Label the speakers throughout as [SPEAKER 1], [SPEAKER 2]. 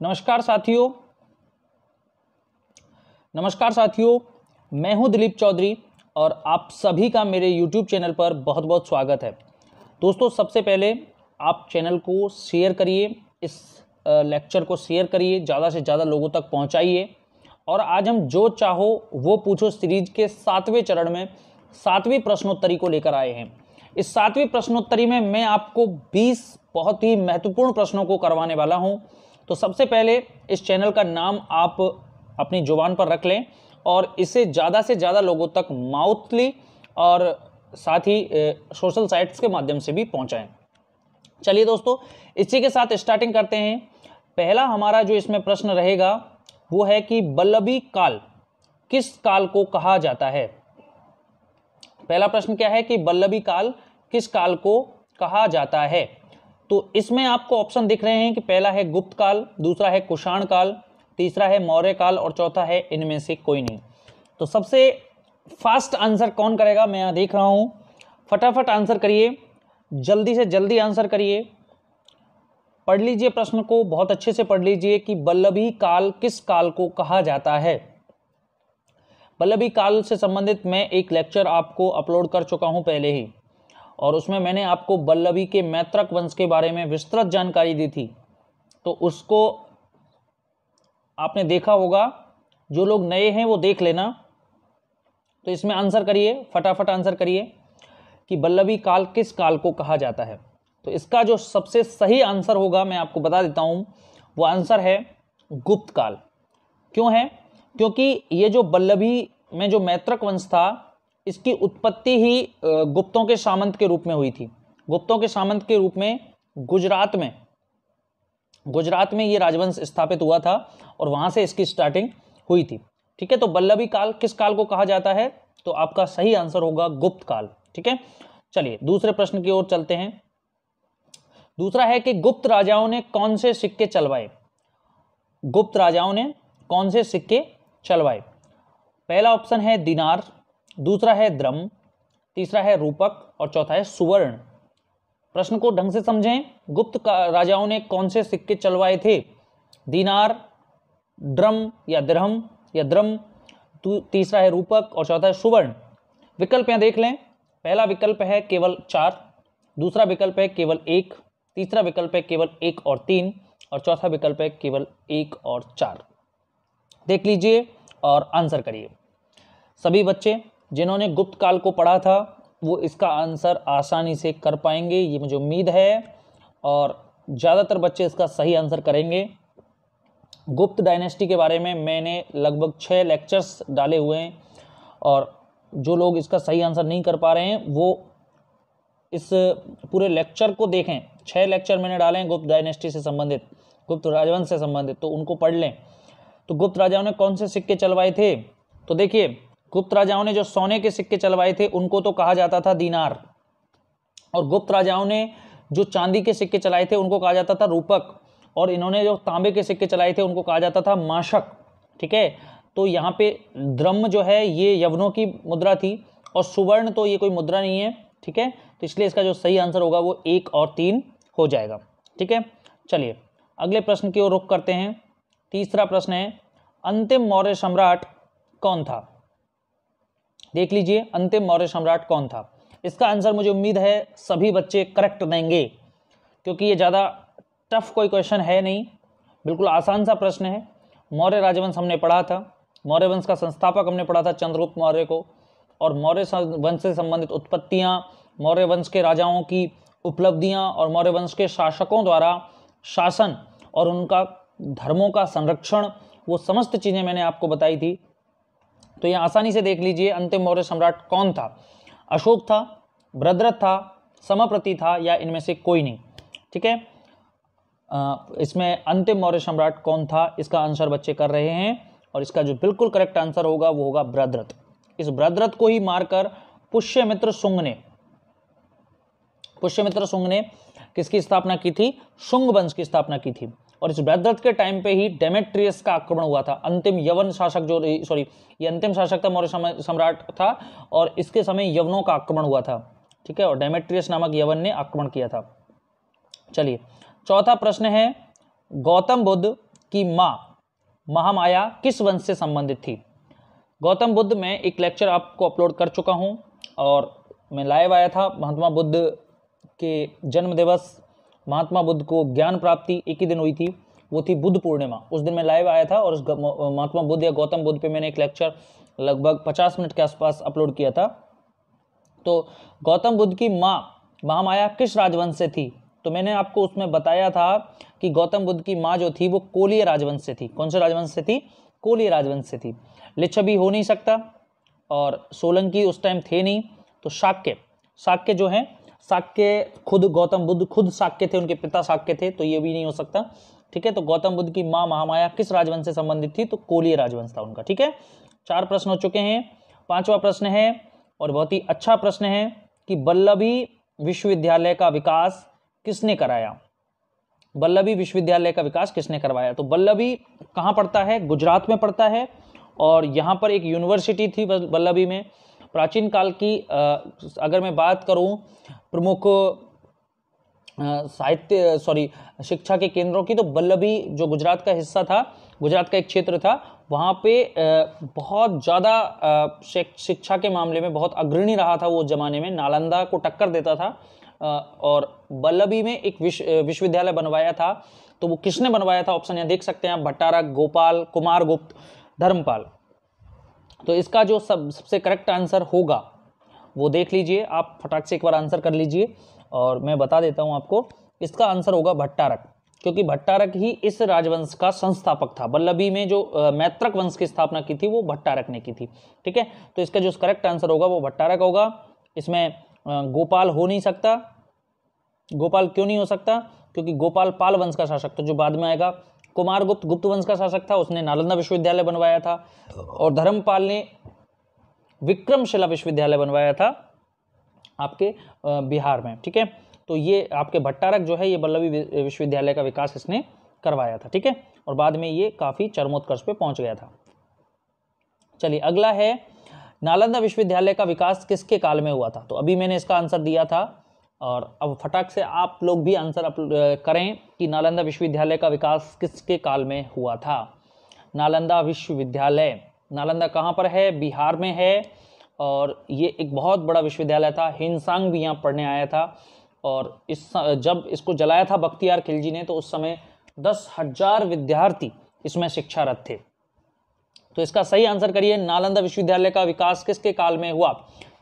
[SPEAKER 1] नमस्कार साथियों, मैं हूं दिलीप चौधरी और आप सभी का मेरे YouTube चैनल पर बहुत बहुत स्वागत है। दोस्तों, सबसे पहले आप चैनल को शेयर करिए, इस लेक्चर को शेयर करिए, ज़्यादा से ज़्यादा लोगों तक पहुंचाइए। और आज हम जो चाहो वो पूछो सीरीज के 7वें चरण में 7वीं प्रश्नोत्तरी को लेकर आए हैं। इस 7वीं प्रश्नोत्तरी में मैं आपको 20 बहुत ही महत्वपूर्ण प्रश्नों को करवाने वाला हूं। तो सबसे पहले इस चैनल का नाम आप अपनी जुबान पर रख लें और इसे ज़्यादा से ज़्यादा लोगों तक माउथली और साथ ही सोशल साइट्स के माध्यम से भी पहुंचाएं। चलिए दोस्तों, इसी के साथ स्टार्टिंग करते हैं। पहला हमारा जो इसमें प्रश्न रहेगा वो है कि वल्लभी काल किस काल को कहा जाता है। पहला प्रश्न क्या है कि वल्लभी काल किस काल को कहा जाता है। तो इसमें आपको ऑप्शन दिख रहे हैं कि पहला है गुप्त काल, दूसरा है कुषाण काल, तीसरा है मौर्य काल और चौथा है इनमें से कोई नहीं। तो सबसे फास्ट आंसर कौन करेगा, मैं यहाँ देख रहा हूं। फटाफट आंसर करिए, जल्दी से जल्दी आंसर करिए। पढ़ लीजिए प्रश्न को, बहुत अच्छे से पढ़ लीजिए कि वल्लभी काल किस काल को कहा जाता है। वल्लभी काल से संबंधित मैं एक लेक्चर आपको अपलोड कर चुका हूं पहले ही, और उसमें मैंने आपको वल्लभी के मैत्रक वंश के बारे में विस्तृत जानकारी दी थी। तो उसको आपने देखा होगा, जो लोग नए हैं वो देख लेना। तो इसमें आंसर करिए, फटाफट आंसर करिए कि वल्लभी काल किस काल को कहा जाता है। तो इसका जो सबसे सही आंसर होगा मैं आपको बता देता हूं, वो आंसर है गुप्त काल। क्यों है? क्योंकि ये जो वल्लभी में जो मैत्रक वंश था, इसकी उत्पत्ति ही गुप्तों के सामंत के रूप में हुई थी। गुप्तों के सामंत के रूप में गुजरात में ये राजवंश स्थापित हुआ था और वहां से इसकी स्टार्टिंग हुई थी। ठीक है, तो वल्लभी काल किस काल को कहा जाता है, तो आपका सही आंसर होगा गुप्त काल। ठीक है, चलिए दूसरे प्रश्न की ओर चलते हैं। दूसरा है कि गुप्त राजाओं ने कौन से सिक्के चलवाए। गुप्त राजाओं ने कौन से सिक्के चलवाए। पहला ऑप्शन है दिनार, दूसरा है द्रम, तीसरा है रूपक और चौथा है सुवर्ण। प्रश्न को ढंग से समझें। गुप्त राजाओं ने कौन से सिक्के चलवाए थे। दिनार, ड्रम या दिरहम या द्रम, तीसरा है रूपक और चौथा है सुवर्ण। विकल्प यहां देख लें। पहला विकल्प है केवल 4, दूसरा विकल्प है केवल 1, तीसरा विकल्प है केवल 1 और 3 और चौथा विकल्प है केवल 1 और 4। देख लीजिए और आंसर करिए। सभी बच्चे जिन्होंने गुप्त काल को पढ़ा था वो इसका आंसर आसानी से कर पाएंगे, ये मुझे उम्मीद है, और ज़्यादातर बच्चे इसका सही आंसर करेंगे। गुप्त डायनेस्टी के बारे में मैंने लगभग 6 लेक्चर्स डाले हुए हैं, और जो लोग इसका सही आंसर नहीं कर पा रहे हैं वो इस पूरे लेक्चर को देखें। 6 लेक्चर मैंने डाले हैं गुप्त डायनेस्टी से संबंधित, गुप्त राजवंश से संबंधित, तो उनको पढ़ लें। तो गुप्त राजाओं ने कौन से सिक्के चलवाए थे, तो देखिए गुप्त राजाओं ने जो सोने के सिक्के चलवाए थे उनको तो कहा जाता था दीनार, और गुप्त राजाओं ने जो चांदी के सिक्के चलाए थे उनको कहा जाता था रूपक, और इन्होंने जो तांबे के सिक्के चलाए थे उनको कहा जाता था माशक। ठीक है, तो यहाँ पे द्रम जो है ये यवनों की मुद्रा थी और सुवर्ण तो ये कोई मुद्रा नहीं है। ठीक है, तो इसलिए इसका जो सही आंसर होगा वो 1 और 3 हो जाएगा। ठीक है, चलिए अगले प्रश्न की ओर रुख करते हैं। तीसरा प्रश्न है, अंतिम मौर्य सम्राट कौन था। देख लीजिए, अंतिम मौर्य सम्राट कौन था। इसका आंसर मुझे उम्मीद है सभी बच्चे करेक्ट देंगे, क्योंकि ये ज़्यादा टफ कोई क्वेश्चन है नहीं, बिल्कुल आसान सा प्रश्न है। मौर्य राजवंश हमने पढ़ा था, मौर्य वंश का संस्थापक हमने पढ़ा था चंद्रगुप्त मौर्य को, और मौर्य वंश से संबंधित उत्पत्तियाँ, मौर्य वंश के राजाओं की उपलब्धियाँ और मौर्य वंश के शासकों द्वारा शासन और उनका धर्मों का संरक्षण, वो समस्त चीज़ें मैंने आपको बताई थी। तो ये आसानी से देख लीजिए अंतिम मौर्य सम्राट कौन था। अशोक था, भद्रथ था, समप्रति था या इनमें से कोई नहीं। ठीक है, इसमें अंतिम मौर्य सम्राट कौन था, इसका आंसर बच्चे कर रहे हैं, और इसका जो बिल्कुल करेक्ट आंसर होगा वो होगा भद्रथ। इस भद्रथ को ही मारकर पुष्यमित्र शुंग ने किसकी स्थापना की थी, शुंग वंश की स्थापना की थी। और इस भद्रथ के टाइम पे ही डेमेट्रियस का आक्रमण हुआ था। अंतिम यवन शासक ये अंतिम शासक था, मौर्य सम्राट था, और इसके समय यवनों का आक्रमण हुआ था। ठीक है, और डेमेट्रियस नामक यवन ने आक्रमण किया था। चलिए चौथा प्रश्न है, गौतम बुद्ध की माँ महामाया किस वंश से संबंधित थी? गौतम बुद्ध में एक लेक्चर आपको अपलोड कर चुका हूँ और मैं लाइव आया था। महात्मा बुद्ध के जन्म दिवस, महात्मा बुद्ध को ज्ञान प्राप्ति एक ही दिन हुई थी, वो थी बुद्ध पूर्णिमा। उस दिन मैं लाइव आया था और उस महात्मा बुद्ध या गौतम बुद्ध पे मैंने एक लेक्चर लगभग 50 मिनट के आसपास अपलोड किया था। तो गौतम बुद्ध की माँ महामाया किस राजवंश से थी? तो मैंने आपको उसमें बताया था कि गौतम बुद्ध की माँ जो थी वो कोलीय राजवंश से थी। कौन से राजवंश से थी? कोलीय राजवंश से थी। लिच्छवी हो नहीं सकता और सोलंकी उस टाइम थे नहीं, तो शाक्य जो है, शाक्य खुद गौतम बुद्ध खुद शाक्य थे, उनके पिता शाक्य थे, तो ये भी नहीं हो सकता। ठीक है, तो गौतम बुद्ध की माँ महामाया किस राजवंश से संबंधित थी? तो कोलीय राजवंश था उनका। ठीक है, 4 प्रश्न हो चुके हैं। 5वां प्रश्न है और बहुत ही अच्छा प्रश्न है कि वल्लभी विश्वविद्यालय का विकास किसने कराया? वल्लभी विश्वविद्यालय का विकास किसने करवाया? तो वल्लभी कहाँ पड़ता है? गुजरात में पड़ता है और यहाँ पर एक यूनिवर्सिटी थी वल्लभी में। प्राचीन काल की अगर मैं बात करूँ प्रमुख शिक्षा के केंद्रों की, तो वल्लभी जो गुजरात का हिस्सा था, गुजरात का एक क्षेत्र था, वहाँ पे बहुत ज़्यादा शिक्षा के मामले में बहुत अग्रणी रहा था वो ज़माने में, नालंदा को टक्कर देता था। और वल्लभी में एक विश्वविद्यालय बनवाया था। तो वो किसने बनवाया था? ऑप्शन यहाँ देख सकते हैं आप, भट्टारक, गोपाल, कुमारगुप्त, धर्मपाल। तो इसका जो सबसे करेक्ट आंसर होगा वो देख लीजिए, आप फटाक से एक बार आंसर कर लीजिए और मैं बता देता हूँ आपको। इसका आंसर होगा भट्टारक, क्योंकि भट्टारक ही इस राजवंश का संस्थापक था। वल्लभी में जो मैत्रक वंश की स्थापना की थी वो भट्टारक ने की थी। ठीक है, तो इसका जो करेक्ट आंसर होगा वो भट्टारक होगा। इसमें गोपाल हो नहीं सकता। गोपाल क्यों नहीं हो सकता? क्योंकि गोपाल पाल वंश का शासक था, जो बाद में आएगा। कुमारगुप्त गुप्त वंश का शासक था, उसने नालंदा विश्वविद्यालय बनवाया था। और धर्मपाल ने विक्रमशिला विश्वविद्यालय बनवाया था आपके बिहार में। ठीक है, तो ये आपके भट्टारक जो है ये वल्लभी विश्वविद्यालय का विकास इसने करवाया था। ठीक है, और बाद में ये काफी चरमोत्कर्ष पे पहुंच गया था। चलिए अगला है, नालंदा विश्वविद्यालय का विकास किसके काल में हुआ था? तो अभी मैंने इसका आंसर दिया था और अब फटाक से आप लोग भी आंसर करें कि नालंदा विश्वविद्यालय का विकास किसके काल में हुआ था? नालंदा विश्वविद्यालय, नालंदा कहाँ पर है? बिहार में है और ये एक बहुत बड़ा विश्वविद्यालय था। हिंसांग भी यहाँ पढ़ने आया था और जब इसको जलाया था बख्तियार खिलजी ने, तो उस समय 10,000 विद्यार्थी इसमें शिक्षारत थे। तो इसका सही आंसर करिए, नालंदा विश्वविद्यालय का विकास किसके काल में हुआ?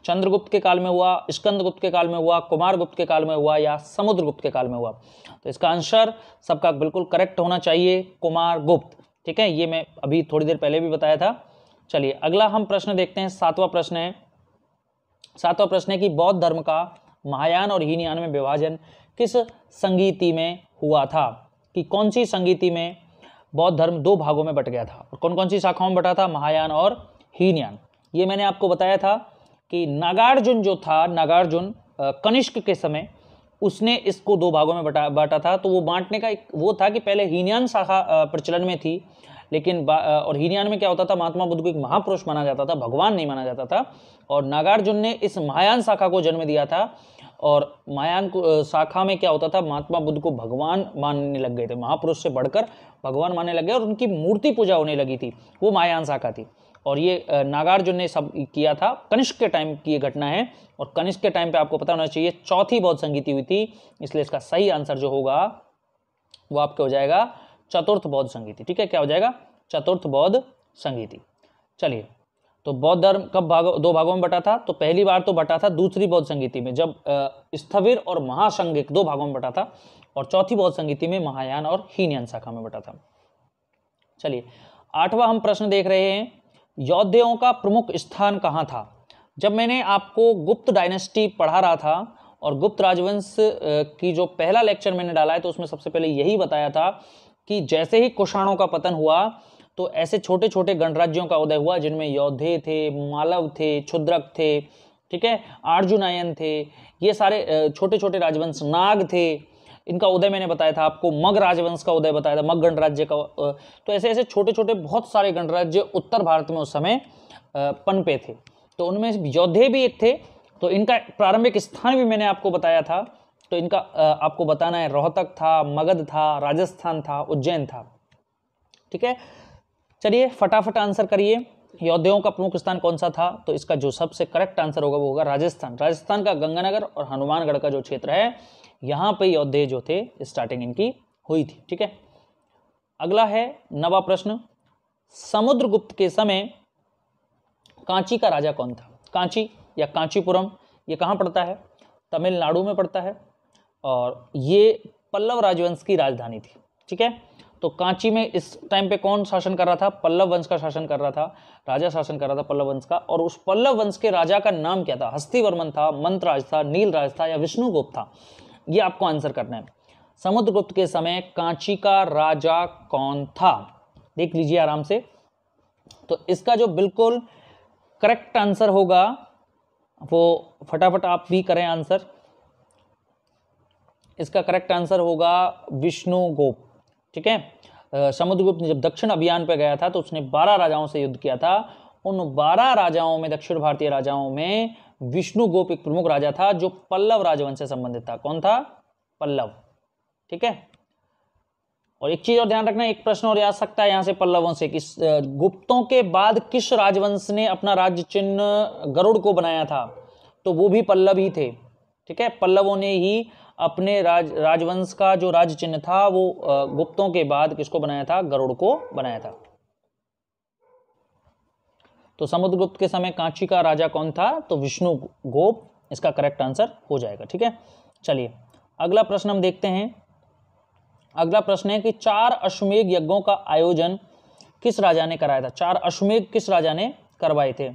[SPEAKER 1] चंद्रगुप्त के काल में हुआ, स्कंदगुप्त के काल में हुआ, कुमारगुप्त के काल में हुआ या समुद्रगुप्त के काल में हुआ? तो इसका आंसर सबका बिल्कुल करेक्ट होना चाहिए, कुमारगुप्त। ठीक है, ये मैं अभी थोड़ी देर पहले भी बताया था। चलिए अगला हम प्रश्न देखते हैं। 7वां प्रश्न है। 7वां प्रश्न है कि बौद्ध धर्म का महायान और हीनयान में विभाजन किस संगीति में हुआ था? कि कौन सी संगीति में बौद्ध धर्म 2 भागों में बट गया था और कौन कौन सी शाखाओं में बटा था? महायान और हीनयान। ये मैंने आपको बताया था कि नागार्जुन जो था, नागार्जुन कनिष्क के समय उसने इसको 2 भागों में बांटा था। तो वो बांटने का एक वो था कि पहले हीनयान शाखा प्रचलन में थी, लेकिन और हीनयान में क्या होता था, महात्मा बुद्ध को एक महापुरुष माना जाता था, भगवान नहीं माना जाता था। और नागार्जुन ने इस महायान शाखा को जन्म दिया था और महायान शाखा में क्या होता था, महात्मा बुद्ध को भगवान मानने लग गए थे, महापुरुष से बढ़कर भगवान मानने लग गए और उनकी मूर्ति पूजा होने लगी थी। वो महायान शाखा थी और ये नागार्जुन ने सब किया था। कनिष्क के टाइम की ये घटना है और कनिष्क के टाइम पे आपको पता होना चाहिए चौथी बौद्ध संगीति हुई थी, इसलिए इसका सही आंसर जो होगा वो आपके हो जाएगा चतुर्थ बौद्ध संगीति। ठीक है, क्या हो जाएगा? चतुर्थ बौद्ध संगीति। चलिए, तो बौद्ध धर्म कब 2 भागों में बटा था? तो पहली बार तो बटा था दूसरी बौद्ध संगीति में, जब स्थविर और महासंघिक 2 भागों में बटा था, और चौथी बौद्ध संगीति में महायान और हीनयान शाखा में बटा था। चलिए 8वां हम प्रश्न देख रहे हैं, यौधेयों का प्रमुख स्थान कहाँ था? जब मैंने आपको गुप्त डायनेस्टी पढ़ा रहा था और गुप्त राजवंश की जो पहला लेक्चर मैंने डाला है, तो उसमें सबसे पहले यही बताया था कि जैसे ही कुषाणों का पतन हुआ तो ऐसे छोटे छोटे गणराज्यों का उदय हुआ, जिनमें यौधे थे, मालव थे, क्षुद्रक थे, ठीक है, अर्जुनायन थे, ये सारे छोटे छोटे राजवंश, नाग थे, इनका उदय मैंने बताया था आपको। मग राजवंश का उदय बताया था, मग गणराज्य का। तो ऐसे ऐसे छोटे छोटे बहुत सारे गणराज्य उत्तर भारत में उस समय पनपे थे, तो उनमें यौधे भी एक थे। तो इनका प्रारंभिक स्थान भी मैंने आपको बताया था, तो इनका आपको बताना है, रोहतक था, मगध था, राजस्थान था, उज्जैन था। ठीक है, चलिए फटाफट आंसर करिए। यौधेयों का प्रमुख स्थान कौन सा था? तो इसका जो सबसे करेक्ट आंसर होगा वो होगा राजस्थान। राजस्थान का गंगानगर और हनुमानगढ़ का जो क्षेत्र है, यहाँ पे यौधे जो थे स्टार्टिंग इनकी हुई थी। ठीक है, अगला है 9वां प्रश्न, समुद्रगुप्त के समय कांची का राजा कौन था? कांची या कांचीपुरम ये कहाँ पड़ता है? तमिलनाडु में पड़ता है और ये पल्लव राजवंश की राजधानी थी। ठीक है, तो कांची में इस टाइम पे कौन शासन कर रहा था? पल्लव वंश का शासन कर रहा था, राजा शासन कर रहा था पल्लव वंश का। और उस पल्लव वंश के राजा का नाम क्या था? हस्तिवर्मन था, मंत्रराज था, नीलराज था या विष्णुगुप्त था? ये आपको आंसर करना है। समुद्रगुप्त के समय कांची का राजा कौन था? देख लीजिए आराम से। तो इसका जो बिल्कुल करेक्ट आंसर होगा वो फटाफट आप भी करें आंसर। इसका करेक्ट आंसर होगा विष्णुगुप्त। ठीक है, समुद्रगुप्त ने जब दक्षिण अभियान पर गया था तो उसने 12 राजाओं से युद्ध किया था। उन 12 राजाओं में, दक्षिण भारतीय राजाओं में विष्णुगुप्त एक प्रमुख राजा था जो पल्लव राजवंश से संबंधित था। कौन था? पल्लव। ठीक है, और एक चीज और ध्यान रखना, एक प्रश्न और आ सकता है यहां से पल्लवों से, किस गुप्तों के बाद किस राजवंश ने अपना राज्य चिन्ह गरुड़ को बनाया था? तो वो भी पल्लव ही थे। ठीक है, पल्लवों ने ही अपने राजवंश का जो राज्य चिन्ह था वो गुप्तों के बाद किसको बनाया था? गरुड़ को बनाया था। तो समुद्रगुप्त के समय कांची का राजा कौन था? तो विष्णुगुप्त इसका करेक्ट आंसर हो जाएगा। ठीक है, चलिए अगला प्रश्न हम देखते हैं। अगला प्रश्न है कि 4 अश्वमेध यज्ञों का आयोजन किस राजा ने कराया था? 4 अश्वमेध किस राजा ने करवाए थे?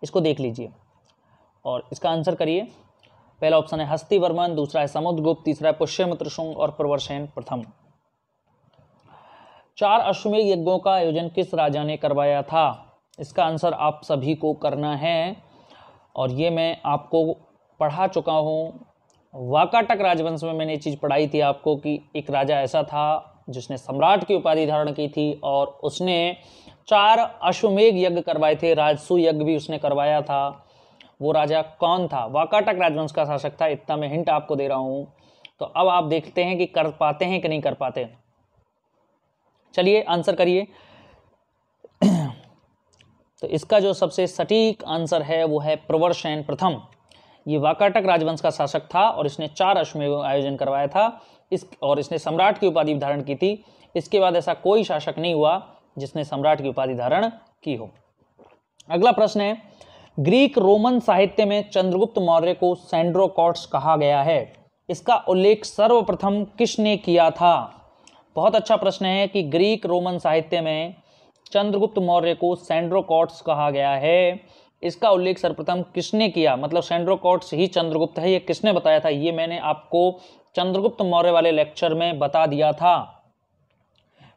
[SPEAKER 1] इसको देख लीजिए और इसका आंसर करिए। पहला ऑप्शन है हस्तिवर्मन, दूसरा है समुद्रगुप्त, तीसरा है पुष्यमित्र शुंग और प्रवरसेन प्रथम। 4 अश्वमेध यज्ञों का आयोजन किस राजा ने करवाया था? इसका आंसर आप सभी को करना है और ये मैं आपको पढ़ा चुका हूँ। वाकाटक राजवंश में मैंने ये चीज़ पढ़ाई थी आपको कि एक राजा ऐसा था जिसने सम्राट की उपाधि धारण की थी और उसने 4 अश्वमेध यज्ञ करवाए थे, राजसू यज्ञ भी उसने करवाया था। वो राजा कौन था? वाकाटक राजवंश का शासक था। इतना मैं हिंट आपको दे रहा हूं। तो अब आप देखते हैं कि कर पाते हैं कि नहीं कर पाते। चलिए आंसर करिए। तो इसका जो सबसे सटीक आंसर है वो है प्रवरसेन प्रथम। ये वाकाटक राजवंश का शासक था और इसने 4 अश्वमेध आयोजन करवाया था और इसने सम्राट की उपाधि धारण की थी। इसके बाद ऐसा कोई शासक नहीं हुआ जिसने सम्राट की उपाधि धारण की हो। अगला प्रश्न है, ग्रीक रोमन साहित्य में चंद्रगुप्त मौर्य को सैंड्रोकॉट्स कहा गया है। इसका उल्लेख सर्वप्रथम किसने किया था? बहुत अच्छा प्रश्न है कि ग्रीक रोमन साहित्य में चंद्रगुप्त मौर्य को सैंड्रोकॉट्स कहा गया है। इसका उल्लेख सर्वप्रथम किसने किया? मतलब सैंड्रोकॉट्स ही चंद्रगुप्त है, ये किसने बताया था? ये मैंने आपको चंद्रगुप्त मौर्य वाले लेक्चर में बता दिया था।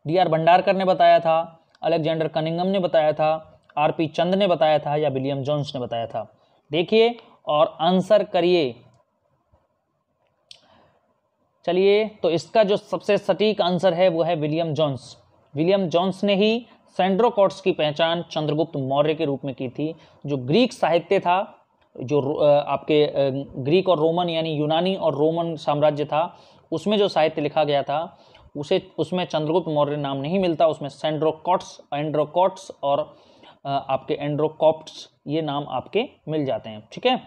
[SPEAKER 1] डी.आर. भंडारकर ने बताया था, अलेक्जेंडर कनिंघम ने बताया था, आर.पी. चंद ने बताया था या विलियम जोन्स ने बताया था? देखिए और आंसर करिए। चलिए, तो इसका जो सबसे सटीक आंसर है वो है विलियम जोन्स। विलियम जोन्स ने ही सैंड्रोकॉट्स की पहचान चंद्रगुप्त मौर्य के रूप में की थी। जो ग्रीक साहित्य था, जो आपके ग्रीक और रोमन यानी यूनानी और रोमन साम्राज्य था, उसमें जो साहित्य लिखा गया था उसमें चंद्रगुप्त मौर्य नाम नहीं मिलता। उसमें एंड्रोकॉट्स और आपके एंड्रोकॉप्ट्स ये नाम आपके मिल जाते हैं। ठीक है,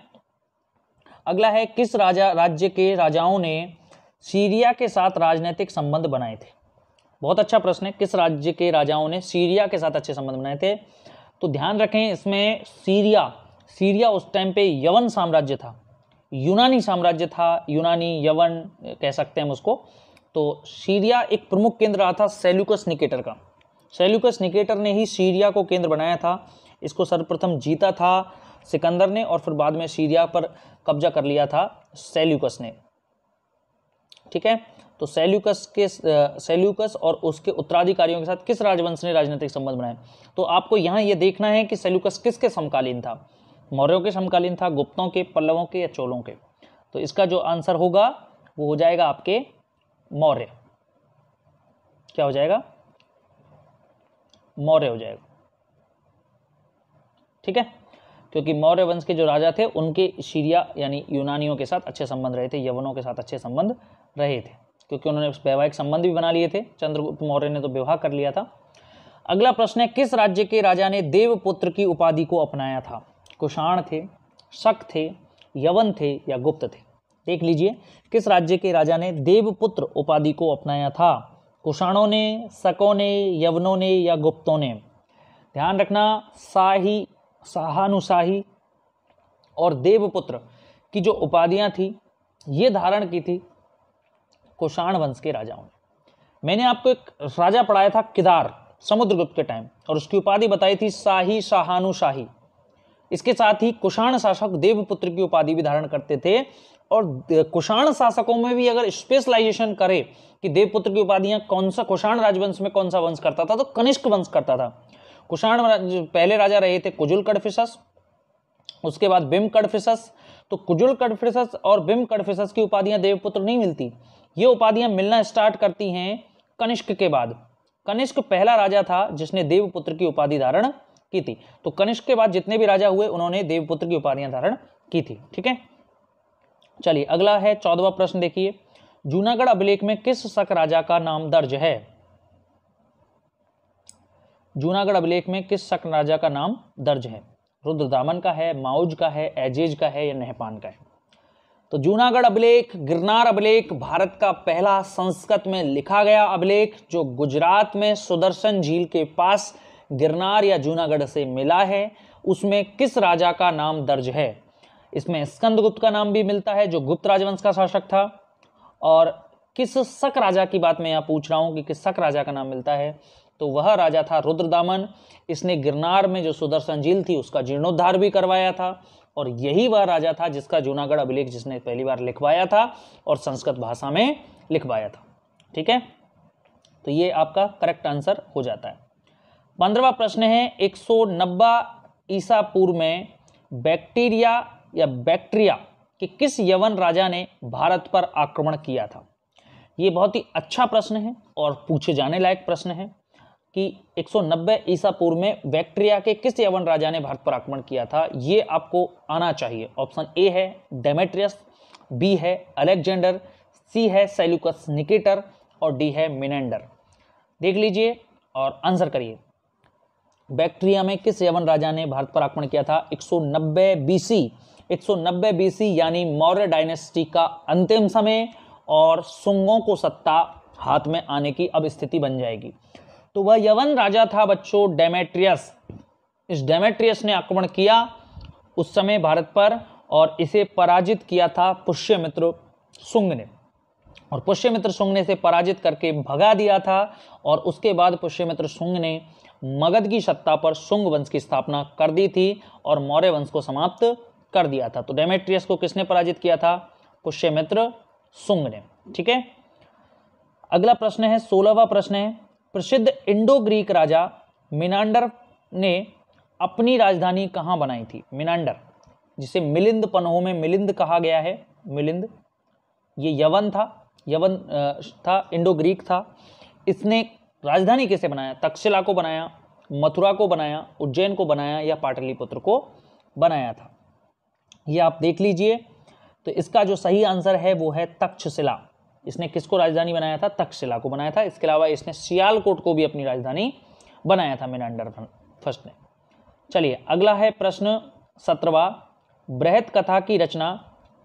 [SPEAKER 1] अगला है, किस राज्य के राजाओं ने सीरिया के साथ राजनीतिक संबंध बनाए थे? बहुत अच्छा प्रश्न है। किस राज्य के राजाओं ने सीरिया के साथ अच्छे संबंध बनाए थे? तो ध्यान रखें, इसमें सीरिया उस टाइम पे यवन साम्राज्य था, यूनानी साम्राज्य था, यूनानी यवन कह सकते हैं हम उसको। तो सीरिया एक प्रमुख केंद्र रहा था सेल्यूकस निकेटर का। सेल्यूकस निकेटर ने ही सीरिया को केंद्र बनाया था। इसको सर्वप्रथम जीता था सिकंदर ने और फिर बाद में सीरिया पर कब्जा कर लिया था सेल्यूकस ने। ठीक है, तो सेल्यूकस और उसके उत्तराधिकारियों के साथ किस राजवंश ने राजनीतिक संबंध बनाए? तो आपको यहाँ ये देखना है कि सेल्यूकस किसके समकालीन था? मौर्यों के समकालीन था, गुप्तों के, पल्लवों के या चोलों के? तो इसका जो आंसर होगा वो हो जाएगा आपके मौर्य। क्या हो जाएगा? मौर्य हो जाएगा। ठीक है, क्योंकि मौर्य वंश के जो राजा थे उनके सीरिया यानी यूनानियों के साथ अच्छे संबंध रहे थे, यवनों के साथ अच्छे संबंध रहे थे, क्योंकि उन्होंने वैवाहिक संबंध भी बना लिए थे। चंद्रगुप्त मौर्य ने तो विवाह कर लिया था। अगला प्रश्न है, किस राज्य के राजा ने देवपुत्र की उपाधि को अपनाया था? कुषाण थे, शक थे, यवन थे या गुप्त थे? देख लीजिए, किस राज्य के राजा ने देवपुत्र उपाधि को अपनाया था? कुषाणों ने, शकों ने, यवनों ने या गुप्तों ने? ध्यान रखना, शाही, शाहानुशाही और देवपुत्र की जो उपाधियां थी ये धारण की थी कुषाण वंश के राजाओं ने। मैंने आपको एक राजा पढ़ाया था किदार, समुद्रगुप्त के टाइम, और उसकी उपाधि बताई थी शाही, शाहानुशाही। इसके साथ ही कुषाण शासक देवपुत्र की उपाधि भी धारण करते थे। और कुषाण शासकों में भी अगर स्पेशलाइजेशन करे कि देवपुत्र की उपाधियां कौन सा, कुषाण राजवंश में कौन सा वंश करता था, तो कनिष्क वंश करता था। कुषाण पहले राजा रहे थे कुजुल कडफिसस, उसके बाद बिम कडफिसस। तो कुजुल कडफिसस और बिम कडफिसस की उपाधियां देवपुत्र नहीं मिलती, ये उपाधियां मिलना स्टार्ट करती हैं कनिष्क के बाद। कनिष्क पहला राजा था जिसने देवपुत्र की उपाधि धारण की थी। तो कनिष्क के बाद जितने भी राजा हुए उन्होंने देवपुत्र की उपाधियां धारण की थी। ठीक है, चलिए अगला है 14वां प्रश्न। देखिए, जूनागढ़ अभिलेख में किस शक राजा का नाम दर्ज है? जूनागढ़ अभिलेख में किस शक राजा का नाम दर्ज है? रुद्रदामन का है, माउज का है, एजेज का है या नहपान का है? तो जूनागढ़ अभिलेख, गिरनार अभिलेख भारत का पहला संस्कृत में लिखा गया अभिलेख जो गुजरात में सुदर्शन झील के पास गिरनार या जूनागढ़ से मिला है, उसमें किस राजा का नाम दर्ज है? इसमें स्कंदगुप्त का नाम भी मिलता है जो गुप्त राजवंश का शासक था। और किस शक राजा की बात मैं यहाँ पूछ रहा हूँ कि किस शक राजा का नाम मिलता है, तो वह राजा था रुद्रदामन। इसने गिरनार में जो सुदर्शन झील थी उसका जीर्णोद्धार भी करवाया था, और यही वह राजा था जिसका जूनागढ़ अभिलेख जिसने पहली बार लिखवाया था और संस्कृत भाषा में लिखवाया था। ठीक है, तो ये आपका करेक्ट आंसर हो जाता है। 15वां प्रश्न है, 190 ईसा पूर्व में बैक्टीरिया या बैक्ट्रिया कि किस यवन राजा ने भारत पर आक्रमण किया था? ये बहुत ही अच्छा प्रश्न है और पूछे जाने लायक प्रश्न है कि 190 ईसा पूर्व में बैक्ट्रिया के किस यवन राजा ने भारत पर आक्रमण किया था। ये आपको आना चाहिए। ऑप्शन ए है डेमेट्रियस, बी है अलेक्जेंडर, सी है सेल्यूकस निकेटर और डी है मिनेंडर। देख लीजिए और आंसर करिए। बैक्ट्रिया में किस यवन राजा ने भारत पर आक्रमण किया था? 190 बीसी, 190 बीसी यानी मौर्य डायनेस्टी का अंतिम समय, और सुंगों को सत्ता हाथ में आने की अब स्थिति बन जाएगी। तो वह यवन राजा था बच्चों डेमेट्रियस। इस डेमेट्रियस ने आक्रमण किया उस समय भारत पर, और इसे पराजित किया था पुष्यमित्र शुंग ने, और पुष्यमित्र शुंग ने इसे पराजित करके भगा दिया था। और उसके बाद पुष्यमित्र शुंग ने मगध की सत्ता पर शुंग वंश की स्थापना कर दी थी और मौर्य वंश को समाप्त कर दिया था। तो डेमेट्रियस को किसने पराजित किया था? पुष्यमित्र शुंग ने। ठीक है, अगला प्रश्न है 16वां प्रश्न है, प्रसिद्ध इंडो ग्रीक राजा मिनांडर ने अपनी राजधानी कहां बनाई थी? मिनांडर, जिसे मिलिंद पन्हों में मिलिंद कहा गया है, मिलिंद, ये यवन था, इंडो ग्रीक था। इसने राजधानी कैसे बनाया? तक्षशिला को बनाया, मथुरा को बनाया, उज्जैन को बनाया या पाटलिपुत्र को बनाया था? ये आप देख लीजिए। तो इसका जो सही आंसर है वो है तक्षशिला। इसने किसको राजधानी बनाया था? तक्षशिला को बनाया था। इसके अलावा इसने सियालकोट को भी अपनी राजधानी बनाया था मिनांडर फर्स्ट ने। चलिए अगला है प्रश्न 17वां, बृहत कथा की रचना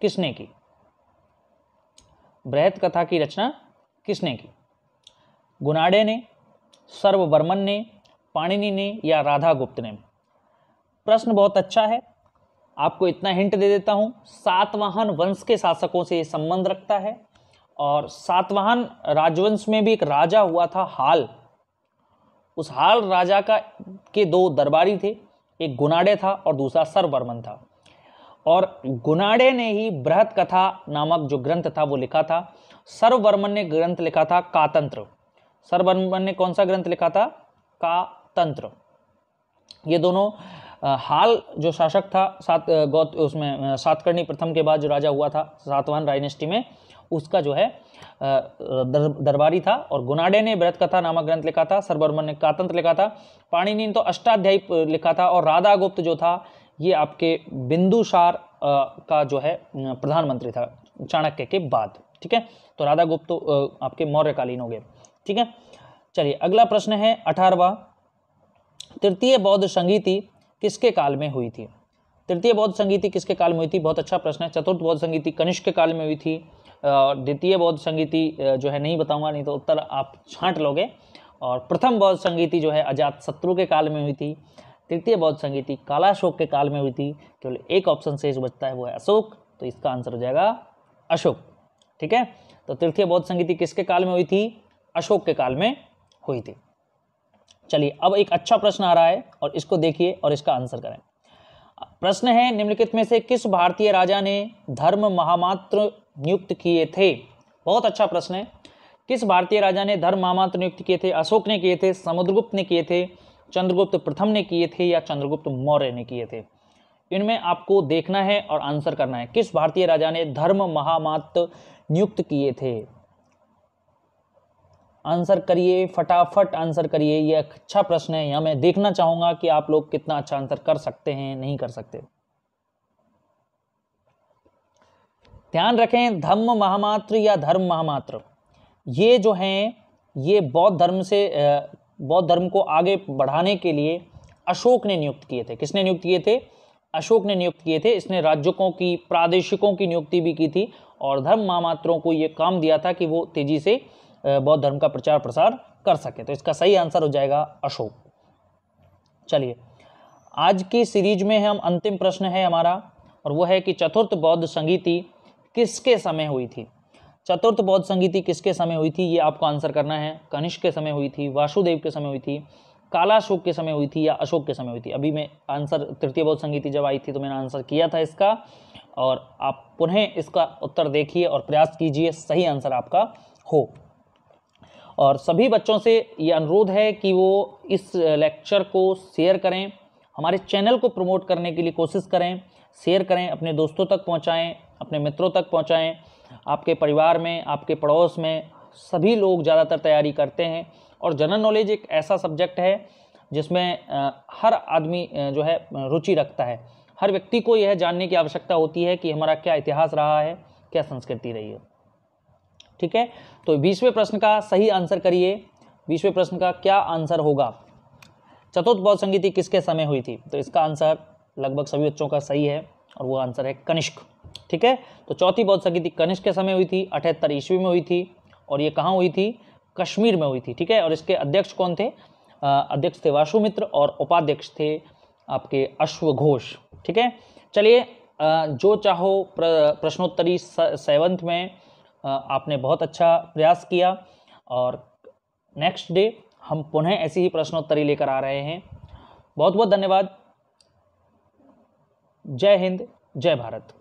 [SPEAKER 1] किसने की? बृहत कथा की रचना किसने की? गुनाडे ने, सर्ववर्मन ने, पाणिनि ने या राधागुप्त ने? प्रश्न बहुत अच्छा है। आपको इतना हिंट दे देता हूं, सातवाहन वंश के शासकों से संबंध रखता है। और सातवाहन राजवंश में भी एक राजा हुआ था हाल। उस हाल राजा के दो दरबारी थे, एक गुनाडे था और दूसरा सर्ववर्मन था। और गुनाडे ने ही बृहत कथा नामक जो ग्रंथ था वो लिखा था। सर्ववर्मन ने ग्रंथ लिखा था कातंत्र। सर्ववर्मन ने कौन सा ग्रंथ लिखा था? कातंत्र। ये दोनों हाल जो शासक था सातकर्णी प्रथम के बाद जो राजा हुआ था सातवाहन डायनेस्टी में, उसका जो है दरबारी था। और गुनाडे ने बृहत कथा नामक ग्रंथ लिखा था, सर्ववर्मन ने कातंत्र लिखा था, पाणिनि ने तो अष्टाध्यायी लिखा था, और राधागुप्त जो था ये आपके बिंदुसार का जो है प्रधानमंत्री था चाणक्य के बाद। ठीक है, तो राधागुप्त तो आपके मौर्यकालीन हो गए। ठीक है, चलिए अगला प्रश्न है 18वां, तृतीय बौद्ध संगीति किसके काल में हुई थी? तृतीय बौद्ध संगीति किसके काल में हुई थी? बहुत अच्छा प्रश्न है। चतुर्थ बौद्ध संगीति कनिष्क के काल में हुई थी। द्वितीय बौद्ध संगीति जो है नहीं बताऊंगा, नहीं तो उत्तर आप छांट लोगे। और प्रथम बौद्ध संगीति जो है अजातशत्रु के काल में हुई थी। तृतीय बौद्ध संगीति कालाशोक के काल में हुई थी। केवल एक ऑप्शन शेष बचता है, वो है अशोक, तो इसका आंसर हो जाएगा अशोक। ठीक है, तो तृतीय बौद्ध संगीति किसके काल में हुई थी? अशोक के काल में हुई थी। चलिए अब एक अच्छा प्रश्न आ रहा है और इसको देखिए और इसका आंसर करें। प्रश्न है, निम्नलिखित में से किस भारतीय राजा ने धर्म महामात्र नियुक्त किए थे? बहुत अच्छा प्रश्न है। किस भारतीय राजा ने धर्म महामात्र नियुक्त किए थे? अशोक ने किए थे, समुद्रगुप्त ने किए थे, चंद्रगुप्त प्रथम ने किए थे या चंद्रगुप्त मौर्य ने किए थे? इनमें आपको देखना है और आंसर करना है। किस भारतीय राजा ने धर्म महामात्र नियुक्त किए थे? आंसर करिए, फटाफट आंसर करिए। ये अच्छा प्रश्न है, यहाँ मैं देखना चाहूंगा कि आप लोग कितना अच्छा आंसर कर सकते हैं, नहीं कर सकते। ध्यान रखें, धम्म महामात्र या धर्म महामात्र, ये जो हैं ये बौद्ध धर्म को आगे बढ़ाने के लिए अशोक ने नियुक्त किए थे। किसने नियुक्त किए थे? अशोक ने नियुक्त किए थे। इसने राज्यों की, प्रादेशिकों की नियुक्ति भी की थी और धर्म महामात्रों को ये काम दिया था कि वो तेजी से बौद्ध धर्म का प्रचार प्रसार कर सके। तो इसका सही आंसर हो जाएगा अशोक। चलिए आज की सीरीज में हम अंतिम प्रश्न है हमारा, और वो है कि चतुर्थ बौद्ध संगीति किसके समय हुई थी? चतुर्थ बौद्ध संगीति किसके समय हुई थी, ये आपको आंसर करना है। कनिष्क के समय हुई थी, वासुदेव के समय हुई थी, कालाशोक के समय हुई थी या अशोक के समय हुई थी? अभी मैं आंसर, तृतीय बौद्ध संगीति जब आई थी तो मैंने आंसर किया था इसका, और आप पुनः इसका उत्तर देखिए और प्रयास कीजिए सही आंसर आपका हो। और सभी बच्चों से ये अनुरोध है कि वो इस लेक्चर को शेयर करें, हमारे चैनल को प्रमोट करने के लिए कोशिश करें, शेयर करें, अपने दोस्तों तक पहुंचाएं, अपने मित्रों तक पहुंचाएं। आपके परिवार में, आपके पड़ोस में सभी लोग ज़्यादातर तैयारी करते हैं, और जनरल नॉलेज एक ऐसा सब्जेक्ट है जिसमें हर आदमी जो है रुचि रखता है। हर व्यक्ति को यह जानने की आवश्यकता होती है कि हमारा क्या इतिहास रहा है, क्या संस्कृति रही है। ठीक है, तो 20वें प्रश्न का सही आंसर करिए। 20वें प्रश्न का क्या आंसर होगा? चतुर्थ बौद्ध संगीति किसके समय हुई थी? तो इसका आंसर लगभग सभी बच्चों का सही है और वो आंसर है कनिष्क। ठीक है, तो चौथी बौद्ध संगीति कनिष्क के समय हुई थी, 78 ईस्वी में हुई थी, और ये कहाँ हुई थी? कश्मीर में हुई थी। ठीक है, और इसके अध्यक्ष कौन थे? अध्यक्ष थे वासुमित्र और उपाध्यक्ष थे आपके अश्वघोष। ठीक है, चलिए जो चाहो प्रश्नोत्तरी 7th में आपने बहुत अच्छा प्रयास किया, और नेक्स्ट डे हम पुनः ऐसी ही प्रश्नोत्तरी लेकर आ रहे हैं। बहुत बहुत धन्यवाद। जय हिंद, जय भारत।